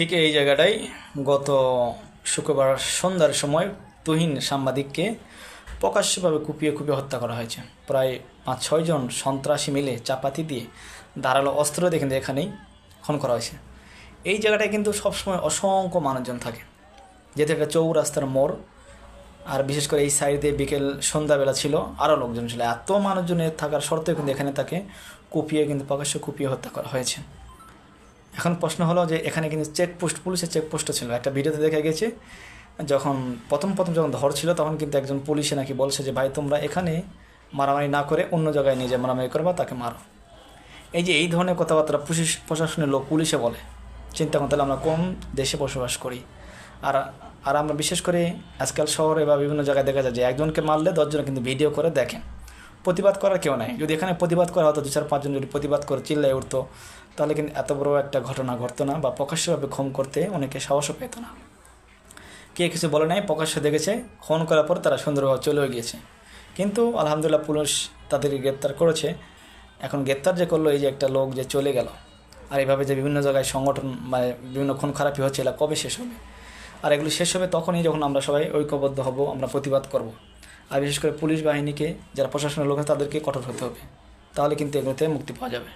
ঠিক এই জায়গাটাই গত শুক্রবার সন্ধ্যার সময় তুহিন সাংবাদিককে প্রকাশ্যভাবে কুপিয়ে কুপিয়ে হত্যা করা হয়েছে। প্রায় ৫-৬ জন সন্ত্রাসী মিলে চাপাতি দিয়ে ধারালো অস্ত্র দেখে এখানেই খুন করা হয়েছে। এই জায়গাটায় কিন্তু সবসময় অসংখ্য মানুষজন থাকে, যেহেতু একটা চৌরাস্তার মোড়, আর বিশেষ করে এই সাইডে বিকেল সন্ধ্যাবেলা ছিল আরও লোকজন ছিল। এত মানুষজনের থাকার সত্ত্বেও কিন্তু এখানে তাকে কুপিয়ে কিন্তু প্রকাশ্য কুপিয়ে হত্যা করা হয়েছে। এখন প্রশ্ন হলো যে এখানে কিন্তু চেকপোস্ট, পুলিশের চেকপোস্টও ছিল। একটা ভিডিওতে দেখা গেছে যখন প্রথম যখন ধরছিল তখন কিন্তু একজন পুলিশে নাকি বলছে যে ভাই তোমরা এখানে মারামারি না করে অন্য জায়গায় নিয়ে যায় মারামারি করবা, তাকে মারো। এই যে এই ধরনের কথাবার্তা প্রশাসনের লোক পুলিশে বলে, চিন্তা করতে তাহলে আমরা কোন দেশে বসবাস করি। আর আর আমরা বিশেষ করে আজকাল শহরে বা বিভিন্ন জায়গায় দেখা যায় যে একজনকে মারলে 10 জন কিন্তু ভিডিও করে দেখেন। প্রতিবাদ করার কেউ নাই। যদি এখানে প্রতিবাদ করা হতো, 2-4-5 জন যদি প্রতিবাদ করে চিল্লায় উঠতো, তাহলে কিন্তু এত বড় একটা ঘটনা ঘটতো না, বা প্রকাশ্যভাবে খুন করতে অনেকে সাহসও পেত না। কে কিছু বলে নাই, প্রকাশ্যে দেখেছে, খুন করার পর তারা সুন্দরভাবে চলেও গিয়েছে। কিন্তু আলহামদুলিল্লাহ পুলিশ তাদেরকে গ্রেপ্তার করেছে। এখন গ্রেপ্তার যে করলো, এই যে একটা লোক যে চলে গেল, আর এইভাবে যে বিভিন্ন জায়গায় সংগঠন মানে বিভিন্ন খুন খারাপি হচ্ছে, এলা কবে শেষ হবে? আর এগুলো শেষ হবে তখনই যখন আমরা সবাই ঐক্যবদ্ধ হব, আমরা প্রতিবাদ করব। আর বিশেষ করে পুলিশ বাহিনীকে, যারা প্রশাসনের লোক আছে, তাদেরকে কঠোর হতে হবে, তাহলে কিন্তু এগুলোতে মুক্তি পাওয়া যাবে।